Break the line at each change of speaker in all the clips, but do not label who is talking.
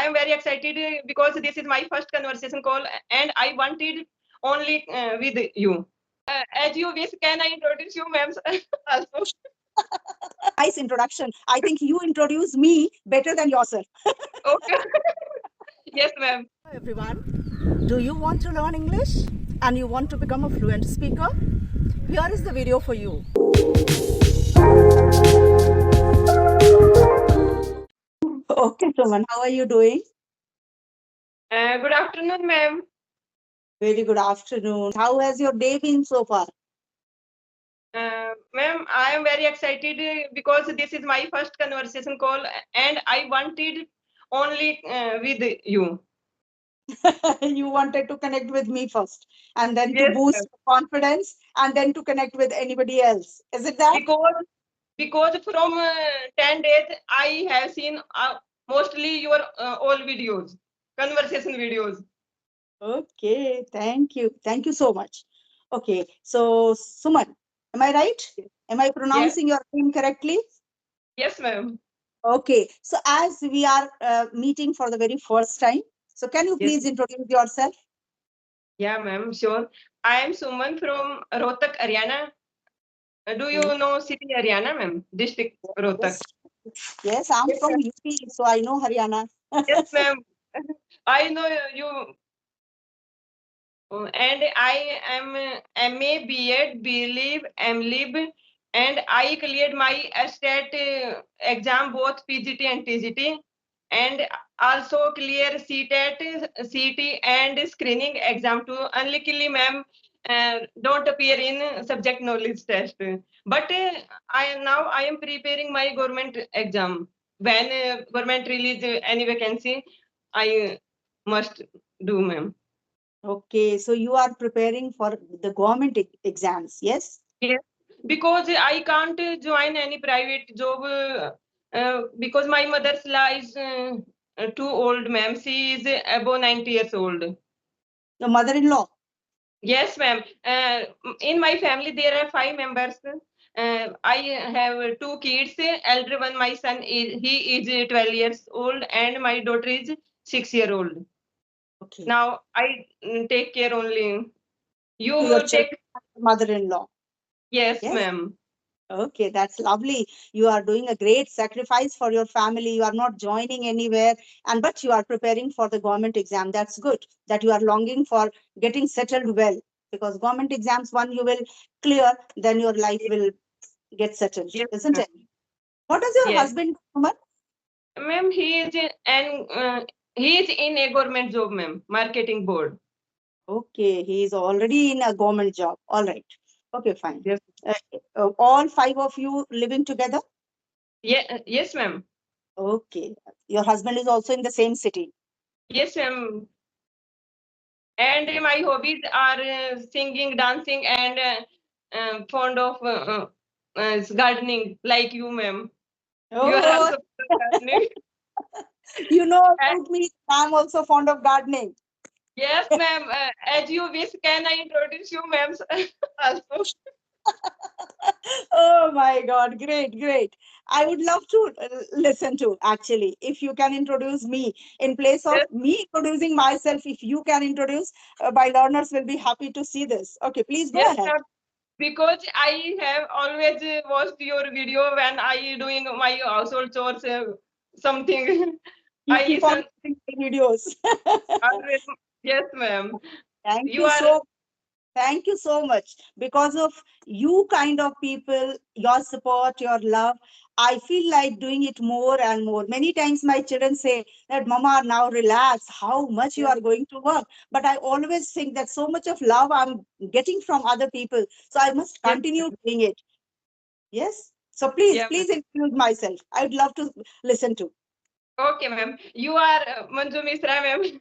I am very excited because this is my first conversation call and I wanted only with you. As you wish, can I introduce you, ma'am? Also.
Nice introduction. I think you introduce me better than yourself.
Okay. Yes, ma'am.
Hello everyone. Do you want to learn English and you want to become a fluent speaker? Here is the video for you. Okay, Suman, how are you doing?
Good afternoon, ma'am.
Very good afternoon. How has your day been so far?
Ma'am, I am very excited because this is my first conversation call and I wanted only with you.
You wanted to connect with me first and then to
Yes,
boost
ma'am.
your confidence and then to connect with anybody else. Is it that?
Because from 10 days I have seen mostly your all videos, conversation videos.
Okay, thank you. Thank you so much. Okay, so Suman, am I right? Am I
Yes,
pronouncing your name correctly?
yes, ma'am.
Okay, so as we are meeting for the very first time, so can you
Yes,
please introduce yourself?
yeah, ma'am. Sure. I am Suman from Rohtak, Haryana. Do you
Okay.
know city Haryana, ma'am? District Rohtak.
Yes, yes, I'm
Yes,
from
ma'am.
UP, so I know Haryana.
Yes, ma'am. I know you. And I am MA, B.Ed, B.Lib, M.Lib, and I cleared my state exam, both PGT and TGT, and also clear CTET, CT, and screening exam too. Unluckily, ma'am, don't appear in subject knowledge test. But I am preparing my government exam. When government release any vacancy, I must do, ma'am.
Okay, so you are preparing for the government exams, yes?
Yes, because I can't join any private job because my mother's is too old, ma'am. She is above 90 years old.
Your mother-in-law.
Yes, ma'am. In my family, there are 5 members. I have 2 kids. Elder one, my son, he is 12 years old, and my daughter is 6 year old.
Okay.
Now I take care only.
So your
You
children
take,
are mother-in-law.
yes,
Yes.
ma'am.
Okay, that's lovely. You are doing a great sacrifice for your family. You are not joining anywhere, and but you are preparing for the government exam. That's good that you are longing for getting settled well because government exams, one you will clear, then your life will get settled,
Yes,
isn't
ma'am.
it? What does your
Yes.
husband do, Umar?
Ma'am, he is in a government job, ma'am, marketing board.
Okay, he is already in a government job. All right. Okay, fine.
Yes.
Uh, all five of you living together?
Yeah, yes, ma'am.
Okay. Your husband is also in the same city.
Yes, ma'am. And my hobbies are singing, dancing, and fond of gardening, like you, ma'am. You are
Oh,
also fond of gardening.
you know
And
about me. I'm also fond of gardening.
yes, ma'am. As you wish, can I introduce you, ma'am? Also.
Oh my God, great, great. I would love to listen to actually. If you can introduce me in place of
Yes,
me introducing myself, if you can introduce, my learners will be happy to see this. Okay, please go
yes,
ahead.
ma'am. Because I have always watched your video when I doing my household chores, something.
You
I
keep on
listen
watching my videos.
always. Yes, ma'am.
Thank
You
you
are
so Thank you so much. Because of you kind of people, your support, your love, I feel like doing it more and more. Many times my children say that, Mama, now relax, how much you
yes,
are going to work. But I always think that so much of love I'm getting from other people. So I must
yes,
continue
ma'am.
doing it. Yes. So please,
Yeah, ma'am.
please introduce myself. I would love to listen to.
Okay, ma'am. You are Manju Misra, ma'am.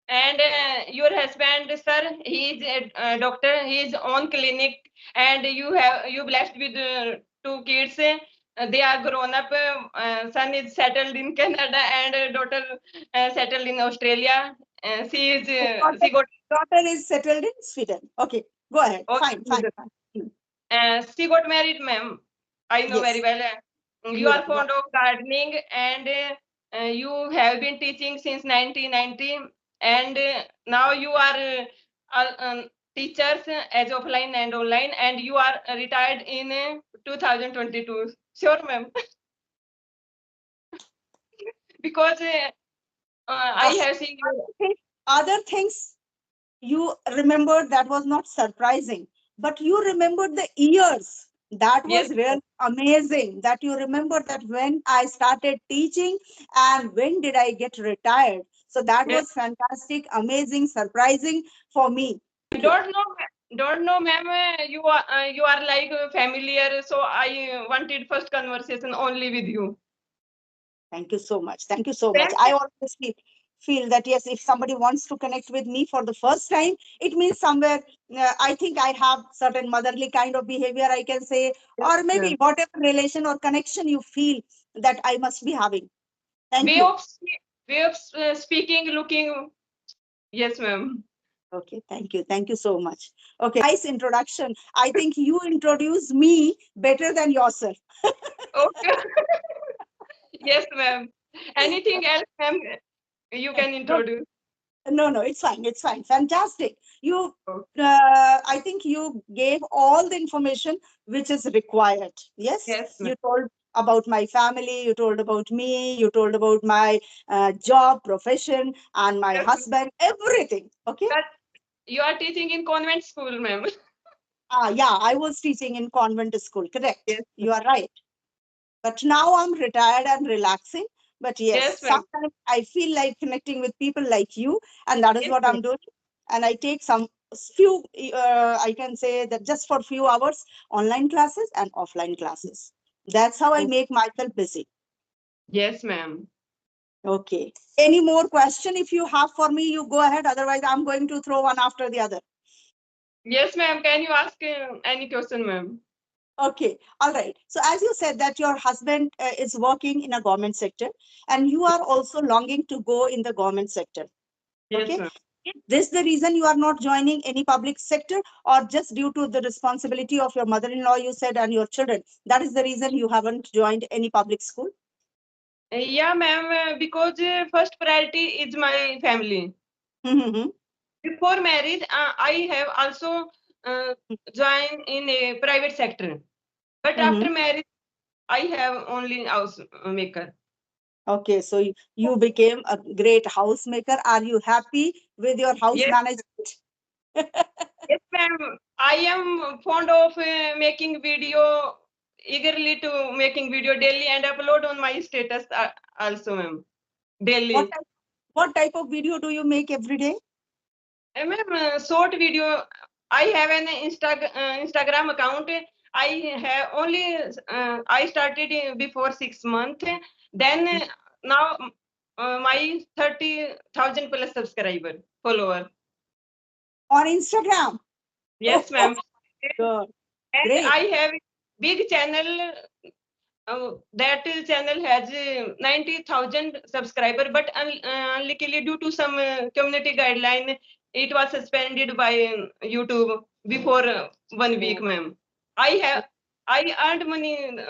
And your husband, sir, he is a doctor. His own clinic, and you blessed with 2 kids. They are grown up. Son is settled in Canada, and daughter settled in Australia. She got
Daughter is settled in Sweden. Okay, go ahead. Fine, fine,
okay.
fine. Hmm.
She got married, ma'am. I know very
Yes,
well. You are
you are.
fond of gardening, and You have been teaching since 1990, and now you are teachers as offline and online, and you are retired in 2022. Sure, ma'am. Because I
Uh,
have seen you.
other things you remembered that was not surprising, but you remembered the years. That
Yes,
was really amazing that you remember that when I started teaching and when did I get retired. So that
yes.
was fantastic, amazing, surprising for me. Thank you.
Don't know, ma'am. You are like familiar, so I wanted first conversation only with you.
Thank you so much. Thank you so much.
Then,
I always feel that yes, if somebody wants to connect with me for the first time, it means somewhere I think I have certain motherly kind of behavior, I can say,
yes,
or maybe
ma'am.
whatever relation or connection you feel that I must be having. Thank
Way
you.
of way of speaking, looking. Yes, ma'am.
Okay, thank you. Thank you so much. Okay, nice introduction. I think you introduced me better than yourself.
Okay. Yes, ma'am. Anything else, ma'am? You can
No,
introduce.
no, no, it's fine. It's fine. Fantastic.
Oh,
I think you gave all the information which is required. Yes,
yes, ma'am.
you told about my family, you told about me, you told about my job, profession, and my
Yes, ma'am.
husband, everything. Okay.
But you are teaching in convent school, ma'am.
Yeah, I was teaching in convent school. Correct.
Yes,
You are right. But now I'm retired and relaxing. But yes,
yes, ma'am.
sometimes I feel like connecting with people like you, and that is
Yes,
what
ma'am.
I'm doing. And I take some few, I can say that just for few hours, online classes and offline classes. That's how I
Oh,
make myself busy.
yes, ma'am.
Okay. Any more question if you have for me, you go ahead. Otherwise, I'm going to throw one after the other.
Yes, ma'am. Can you ask any question, ma'am?
Okay, all right. So as you said that your husband is working in a government sector and you are also longing to go in the government sector.
Yes,
Okay.
ma'am.
Is this the reason you are not joining any public sector or just due to the responsibility of your mother-in-law, you said, and your children? That is the reason you haven't joined any public school?
Yeah, ma'am. Because first priority is my family.
Mm-hmm.
Before marriage, I have also uh, joined in a private sector. But
Mm-hmm.
after marriage, I have only house maker.
Okay, so you became a great housemaker. Are you happy with your house
Yes,
management?
yes, ma'am. I am fond of making video, eagerly to making video daily and upload on my status also, ma'am.
What
Daily.
type, what type of video do you make every day?
Ma'am, short video. I have an Instagram account. I have only I started before 6 months. Then now my 30,000 plus subscriber follower.
On Instagram?
Yes, ma'am.
Good.
And
Great.
I have big channel. That channel has 90,000 subscriber, but unluckily due to some community guideline, it was suspended by YouTube before 1 week, ma'am. I have I earned money in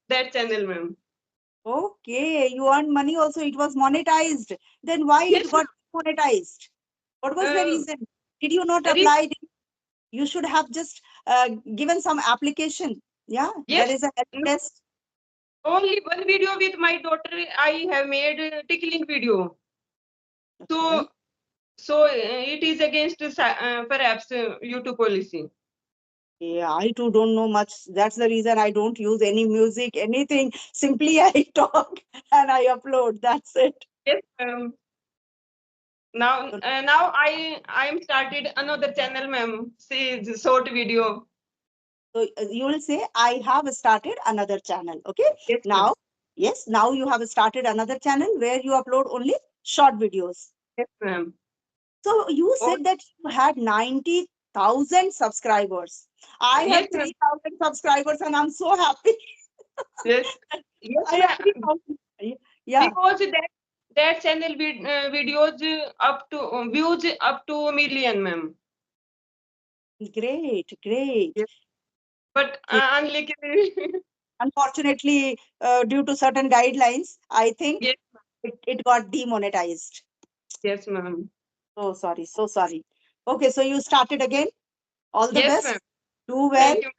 that channel, ma'am.
Okay, you earned money also. It was monetized. Then why it
Yes,
got monetized? What was the
ma'am.
reason? Did you not
Re-
apply? You should have just given some application. Yeah, there
yes,
is a help
no,
desk.
only one video with my daughter. I have made tickling video.
Okay.
So it is against perhaps YouTube policy.
Yeah, I too don't know much. That's the reason I don't use any music, anything. Simply I talk and I upload. That's it.
Yes, ma'am. Now I'm started another channel, ma'am. See the short video.
So you will say, I have started another channel. Okay.
Yes, ma'am.
Now, yes, now you have started another channel where you upload only short videos.
Yes, ma'am.
So you
Oh,
said that you had 90,000 subscribers. I
yes,
have
ma'am.
3,000 subscribers and I'm so happy.
Yes, yes,
I have
ma'am.
3,000. Yeah,
Because that channel videos up to views up to 1 million, ma'am.
great, great.
Yes. But
Yeah.
unluckily,
Unfortunately, due to certain guidelines, I think
yes,
it got demonetized.
Yes, ma'am.
So sorry, so sorry. Okay, so you started again. All the
Yes, ma'am.
best. Do well.
Thank you.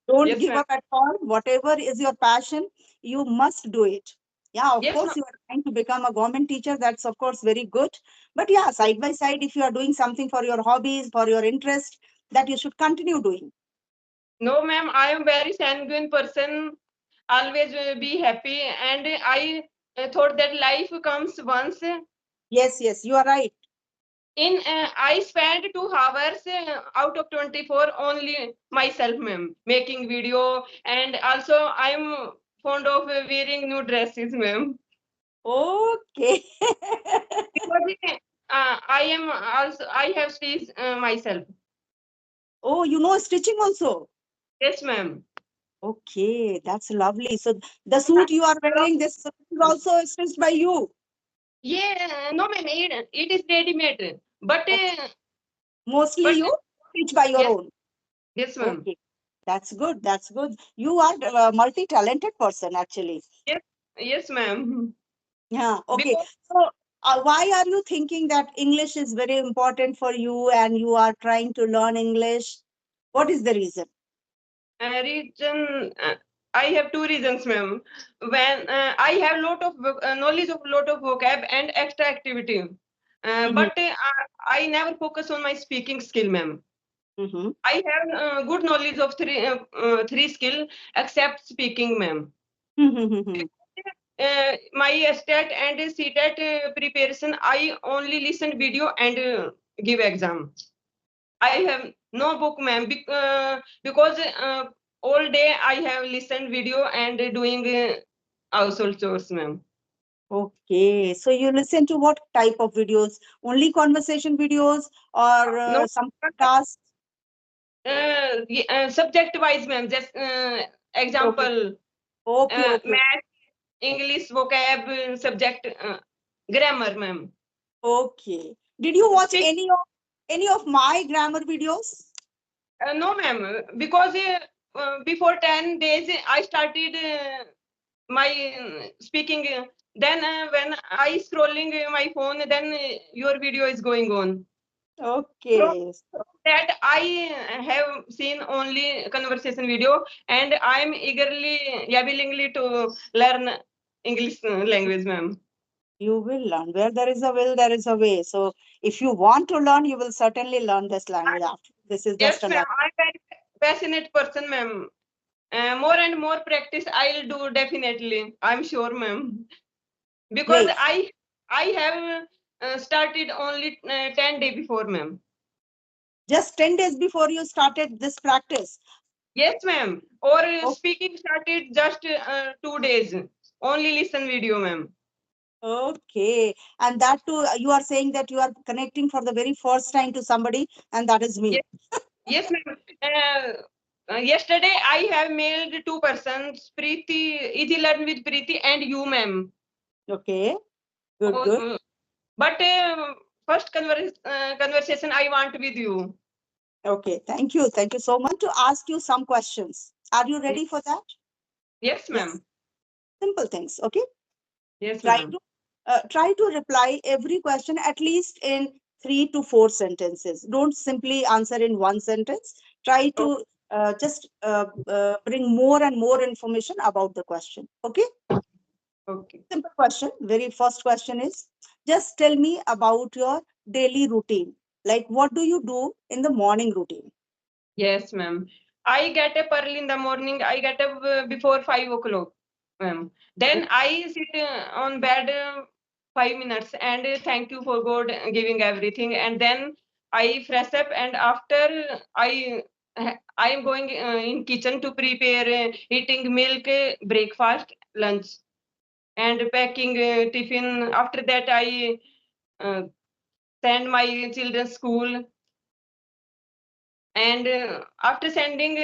Don't
Yes,
give
ma'am.
up at all. Whatever is your passion, you must do it. Yeah, of
Yes, ma'am.
course, you are trying to become a government teacher. That's, of course, very good. But yeah, side by side, if you are doing something for your hobbies, for your interest, that you should continue doing.
No, ma'am. I am very sanguine person. Always be happy, and I thought that life comes once.
Yes, yes, you are right.
I spent 2 hours out of 24 only myself, ma'am, making video, and also I'm fond of wearing new dresses, ma'am.
Okay.
Because I am also I have stitched myself.
Oh, you know stitching also.
Yes, ma'am.
Okay, that's lovely. So the
And
suit you are wearing, this suit is also stitched by you.
yeah, no, ma'am, it is ready-made,
Okay. Mostly
but
you stitch by your
yes,
own.
yes, ma'am.
Okay. That's good. That's good. You are a multi-talented person, actually.
Yes, yes, ma'am.
Yeah. Okay.
Because
So, why are you thinking that English is very important for you and you are trying to learn English? What is the reason?
reason I have two reasons, ma'am. When I have lot of knowledge of lot of vocab and extra activity,
Mm-hmm.
but I never focus on my speaking skill, ma'am.
Mm-hmm.
I have good knowledge of three skill except speaking, ma'am.
Mm-hmm.
My stat and CTET preparation, I only listen video and give exam. I have no book, ma'am, because all day I have listened video and doing household chores, ma'am.
Okay. So you listen to what type of videos? Only conversation videos or
No,
some tasks?
subject wise, ma'am. Just
Okay.
example,
Okay. Okay.
math, English, vocab, subject, grammar, ma'am.
Okay. Did you watch
Speak.
any of my grammar videos?
No, ma'am, because before 10 days I started my speaking. Then when I scrolling my phone, then your video is going on. From
Okay.
that, I have seen only conversation video, and I'm eagerly, yeah, willingly to learn English language, ma'am.
You will learn. Where there is a will, there is a way. So if you want to learn, you will certainly learn this language after. This is just
Yes,
a
ma'am.
language.
I'm very passionate person, ma'am. More and more practice I'll do definitely. I'm sure, ma'am. Because
Great.
I have started only 10 day before, ma'am.
Just 10 days before you started this practice.
Yes, ma'am. Or
O-
speaking started just 2 days. Only listen video, ma'am.
Okay. And that too, you are saying that you are connecting for the very first time to somebody, and that is me.
Yes, yes, ma'am. Yesterday I have mailed two persons, Preeti, Easy Learn with Preeti and you, ma'am.
Okay. Good,
Oh,
good.
but first conversation I want with you.
Okay. Thank you. Thank you so much. To ask you some questions. Are you ready for that?
Yes,
Yes.
ma'am.
Simple things. Okay.
Yes,
Try
ma'am.
to try to reply every question at least in 3 to 4 sentences. Don't simply answer in one sentence. Try
Oh,
to just bring more and more information about the question. Okay.
okay.
Simple question. Very first question is, just tell me about your daily routine. Like, what do you do in the morning routine?
Yes, ma'am. I get up early in the morning. I get up before 5 o'clock, ma'am. Then I sit on bed 5 minutes and thank you for God giving everything. And then I fresh up, and after I am going in kitchen to prepare eating milk, breakfast, lunch, and packing tiffin. After that, I uh, send my children school, and after sending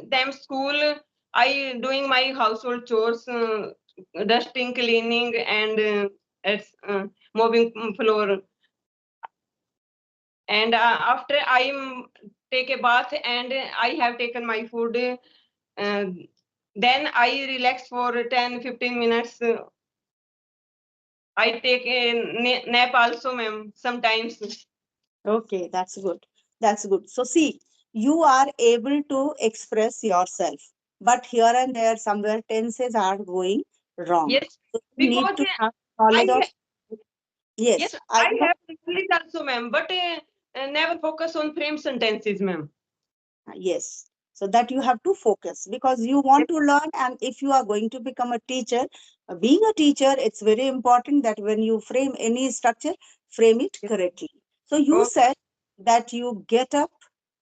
them school, I doing my household chores, dusting, cleaning, and it's mopping floor. And after I take a bath and I have taken my food, uh, then I relax for 10-15 minutes, I take a nap also, ma'am, sometimes.
Okay, that's good. That's good. So see, you are able to express yourself, but here and there, somewhere tenses are going wrong.
Yes,
So you need
because
to have knowledge
I
of,
ha
yes,
yes,
I
I
know.
have knowledge also, ma'am, but never focus on frame sentences, ma'am.
Yes. So that you have to focus because you
Yes,
want to learn. And if you are going to become a teacher, being a teacher, it's very important that when you frame any structure, frame it
yes.
correctly. So you
Oh,
said that you get up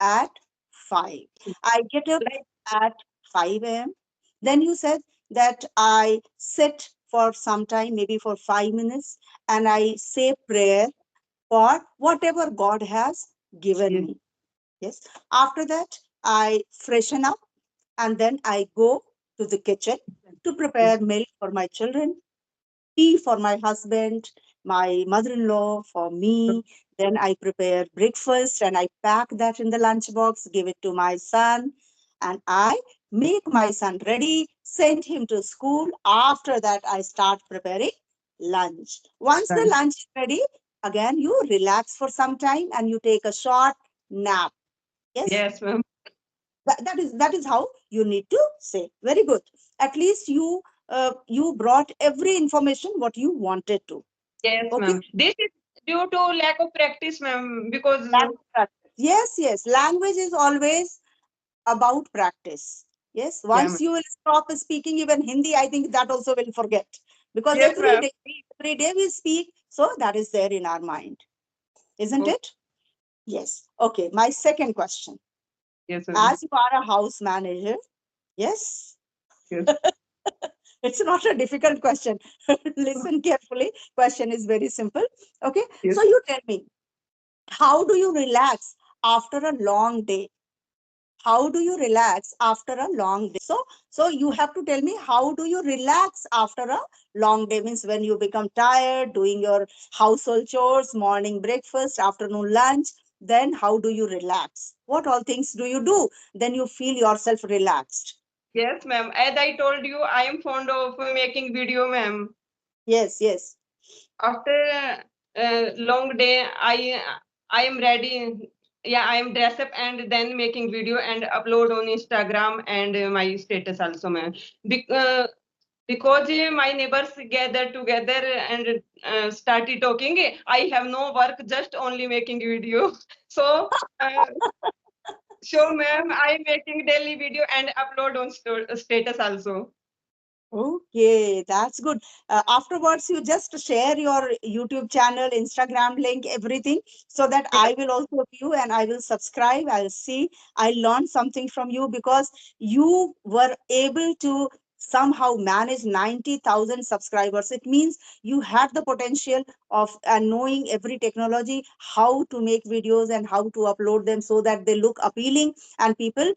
at 5. I get up
like
at 5 a.m. Then you said that I sit for some time, maybe for 5 minutes, and I say prayer for whatever God has given
yes,
me. Yes. After that, I freshen up and then I go to the kitchen to
yes,
prepare milk for my children, tea for my husband, my mother-in-law, for me. Then I prepare breakfast and I pack that in the lunchbox, give it to my son, and I make my son ready, send him to school. After that, I start preparing lunch. Once the
ma'am.
lunch is ready, again you relax for some time and you take a short nap. Yes,
Yes, ma'am.
that is how you need to say. Very good. At least you brought every information what you wanted to.
Yes,
Okay.
ma'am. This is due to lack of practice, ma'am, because
Lack of practice. Yes, yes. Language is always about practice. Yes.
yeah,
Once
ma'am.
you will stop speaking even Hindi, I think that also will forget because
Yes, ma'am.
every day we speak, so that is there in our mind, isn't
Oh,
it? Yes. Okay. My second question.
yes, ma'am.
As you are a house manager, yes.
Yes,
It's not a difficult question. Listen carefully. Question is very simple. Okay.
yes.
So you tell me, how do you relax after a long day? How do you relax after a long day? So you have to tell me, how do you relax after a long day? Means when you become tired, doing your household chores, morning breakfast, afternoon lunch, then how do you relax? What all things do you do? Then you feel yourself relaxed.
Yes, ma'am. As I told you, I am fond of making video, ma'am.
Yes, yes.
After a long day, I am ready. Yeah, I am dressed up and then making video and upload on Instagram and my status also, ma'am. Be because my neighbors gather together and started talking. I have no work, just only making video. So, uh, ma'am, I am making daily video and upload on status also.
Okay, that's good. Afterwards, you just share your YouTube channel, Instagram link, everything, so that
Yes,
I will also view and I will subscribe. I'll see. I learned something from you because you were able to somehow manage 90,000 subscribers. It means you had the potential of knowing every technology, how to make videos and how to upload them so that they look appealing and people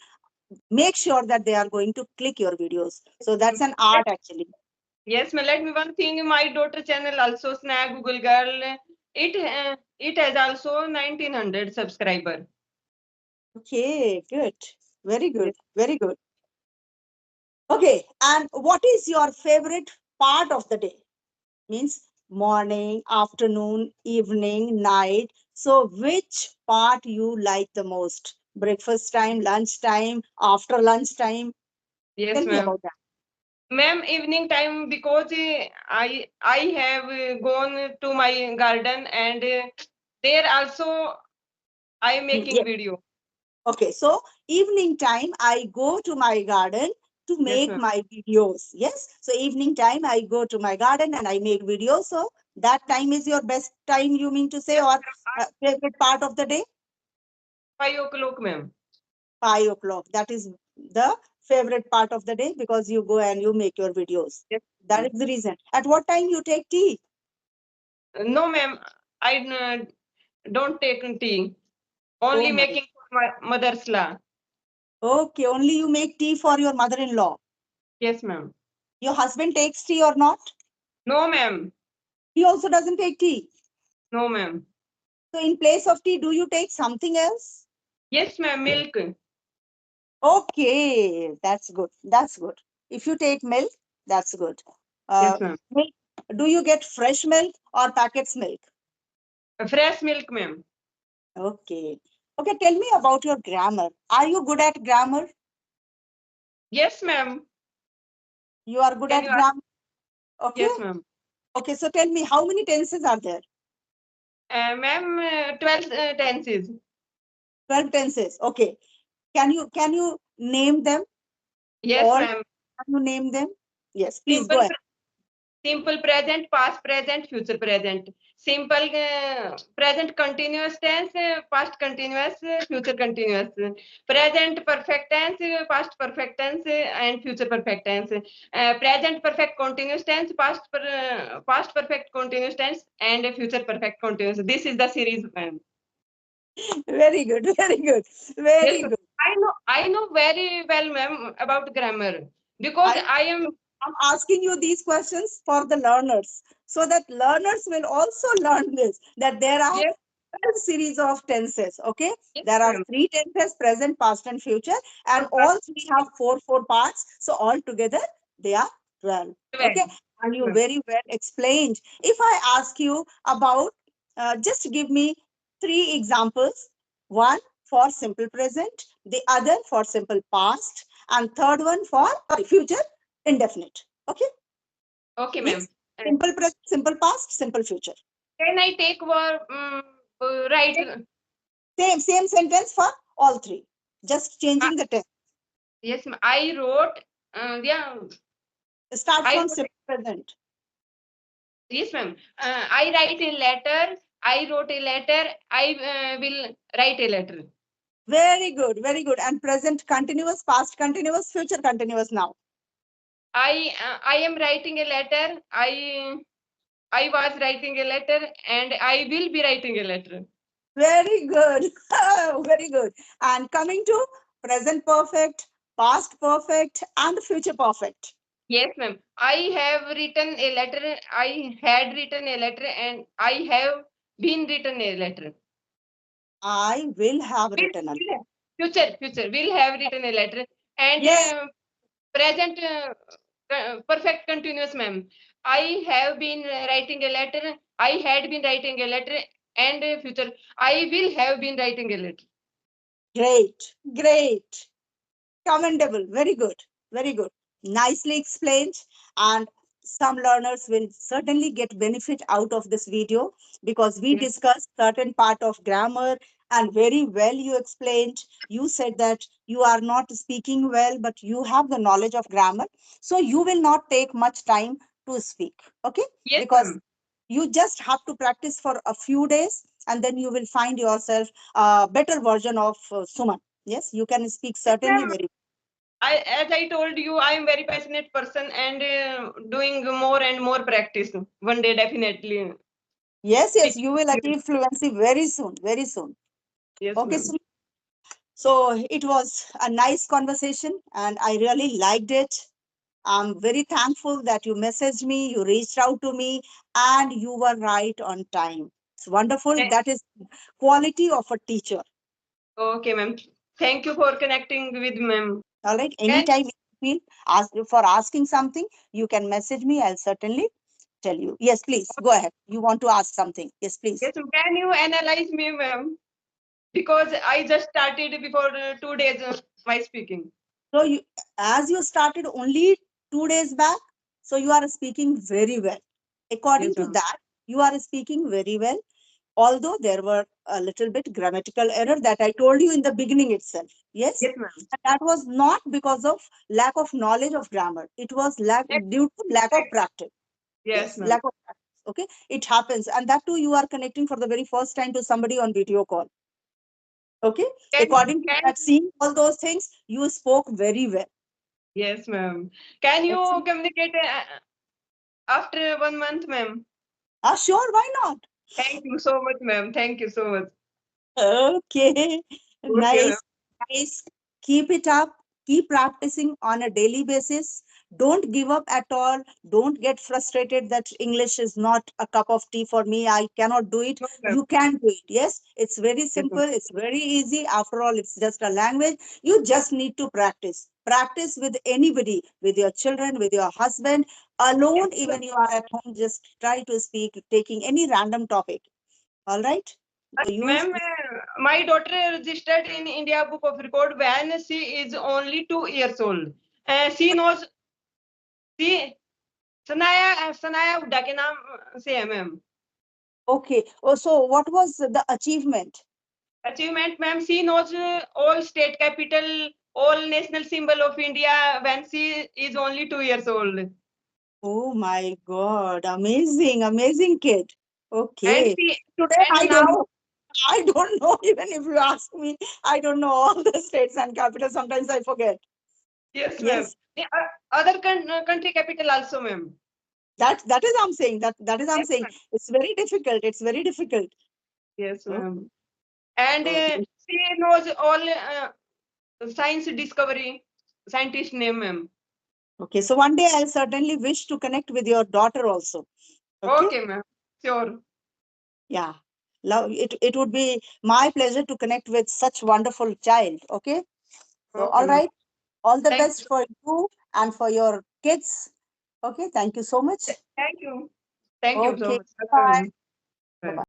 make sure that they are going to click your videos. So that's an art actually.
yes, ma'am. Let me one thing. My daughter channel also Snag Google Girl. It has also 1900 subscriber.
Okay, good. Very
Yes.
good. Very good. Okay, and what is your favorite part of the day? Means morning, afternoon, evening, night. So which part you like the most? Breakfast time, lunch time, after lunch time? Tell
Yes,
me
ma'am.
about that.
Ma'am, evening time because I have gone to my garden and there also I am making
Yes.
video.
Okay, so evening time, I go to my garden to
Yes,
make
ma'am.
my videos. Yes, so evening time, I go to my garden and I make videos. So that time is your best time, you mean to say,
Yes,
or
ma'am.
favorite part of the day?
5 o'clock, ma'am.
5 o'clock. That is the favorite part of the day because you go and you make your videos.
Yes,
That
ma'am.
is the reason. At what time you take tea?
No, ma'am. I don't take tea.
Oh
Only
my.
making for my mother's law.
Okay, only you make tea for your mother-in-law.
Yes, ma'am.
Your husband takes tea or not?
No, ma'am.
He also doesn't take tea.
No, ma'am.
So in place of tea, do you take something else?
Yes, ma'am. Milk.
Okay, that's good. That's good. If you take milk, that's good. Uh,
Yes, ma'am.
milk. Do you get fresh milk or packets milk?
Fresh milk, ma'am.
Okay. Okay, tell me about your grammar. Are you good at grammar?
Yes, ma'am.
You are good
Can
at
you ask?
grammar. Okay.
Yes, ma'am.
Okay, so tell me how many tenses are there?
Ma'am, 12 tenses.
12 tenses. Okay. Can you name them
Yes,
all?
ma'am.
Can you name them? Yes, please go
Simple,
ahead.
simple present, past present, future present. Simple present continuous tense, past continuous, future continuous. Present perfect tense, past perfect tense, and future perfect tense. Present perfect continuous tense, past perfect continuous tense, and future perfect continuous. This is the series, ma'am.
Very good, very good,
Yes,
very
ma'am.
good.
I know very well, ma'am, about grammar because
I
I am.
I'm asking you these questions for the learners so that learners will also learn this that there are
Yes,
12 series of tenses. Okay,
yes,
there are
ma'am.
three tenses: present, past, and future, and all three have four parts. So all together they are 12. Okay,
12.
and
Yes,
you
ma'am.
very well explained. If I ask you about, just give me three examples. One for simple present, the other for simple past, and third one for future indefinite. Okay,
Okay,
means
ma'am. Uh,
simple present, simple past, simple future.
Can I take right?
Same sentence for all three. Just
Uh,
changing the tense.
yes, ma'am. I wrote. Yeah,
Start
I
from
wrote.
simple present.
Yes, ma'am. I write a letter. I wrote a letter. I will write a letter.
Very good, very good. And present continuous, past continuous, future continuous now.
I am writing a letter. I was writing a letter, and I will be writing a letter.
Very good. Very good. And coming to present perfect, past perfect, and future perfect.
Yes, ma'am. I have written a letter. I had written a letter, and I have been written a letter.
I will have
Will,
written a.
future. Will have written a letter, and
Yes,
present perfect continuous, ma'am. I have been writing a letter. I had been writing a letter, and future. I will have been writing a letter.
great, great. Commendable. Very good. Very good. Nicely explained. And some learners will certainly get benefit out of this video because we
Yes,
discussed certain part of grammar and very well you explained. You said that you are not speaking well, but you have the knowledge of grammar. So you will not take much time to speak. Okay?
yes,
Because
ma'am.
you just have to practice for a few days and then you will find yourself a better version of Suman. Yes, you can speak
Yes,
certainly
ma'am.
very.
As I told you, I am very passionate person and doing more and more practice. One day, definitely.
Yes, yes,
Speaking.
you will achieve fluency very soon, very soon.
Yes,
Okay,
ma'am.
so it was a nice conversation and I really liked it. I'm very thankful that you messaged me, you reached out to me, and you were right on time. It's wonderful.
Eh,
That is quality of a teacher.
Okay, ma'am. Thank you for connecting with ma'am.
All right.
Can
Anytime you feel ask for asking something, you can message me. I'll certainly tell you. Yes, please go ahead. You want to ask something? Yes, please.
yes, ma'am. Can you analyze me, ma'am? Because I just started before 2 days my speaking.
So you, as you started only 2 days back, so you are speaking very well. According
Yes,
to
ma'am.
that, you are speaking very well. Although there were a little bit grammatical error that I told you in the beginning itself. Yes,
Yes, ma'am.
and that was not because of lack of knowledge of grammar. It was
Yes,
due to lack of practice.
yes,
Yes,
ma'am.
lack of practice. Okay, it happens, and that too you are connecting for the very first time to somebody on video call. Okay,
Can
according to
can
that, seeing all those things, you spoke very well.
yes, ma'am. Can you
Excellent.
communicate after 1 month, ma'am?
Sure, why not?
Thank you so much, ma'am. Thank you so much.
Okay,
Okay, ma'am.
nice, nice. Keep it up. Keep practicing on a daily basis. Don't give up at all. Don't get frustrated that English is not a cup of tea for me. I cannot do it.
No, ma'am.
You can do it. Yes, it's very
Yes,
simple.
ma'am.
It's very easy. After all, it's just a language. You just need to practice. Practice with anybody, with your children, with your husband. Alone, even you are at home, just try to speak, taking any random topic. All right? Use
Ma'am, my daughter registered in India Book of Record when she is only 2 years old. She knows, she Sanaya Hooda के नाम से है ma'am.
Okay. Oh, so what was the achievement?
Achievement, ma'am, she knows all state capital, all national symbol of India when she is only 2 years old.
Oh my God. Amazing, amazing kid.
And
Okay.
she
Today, I
and now
don't know. I don't know, even if you ask me, I don't know all the states and capitals. Sometimes I forget.
yes, ma'am.
Yes,
The other country capital also, ma'am.
that is I'm saying. That is I'm
Yes,
saying.
ma'am.
It's very difficult. It's very difficult.
Yes,
Oh,
ma'am. And
okay.
she knows all science discovery, scientist name, ma'am.
Okay. So one day I'll certainly wish to connect with your daughter also. Okay.
Okay, ma'am. Sure.
Yeah. Love it. It would be my pleasure to connect with such wonderful child. Okay. So
Okay,
all
ma'am.
right. All the
Thank
best
you.
for you and for your kids. Okay. Thank you so much.
Thank you. Thank you so
Okay.
much.
Bye.
Ma'am.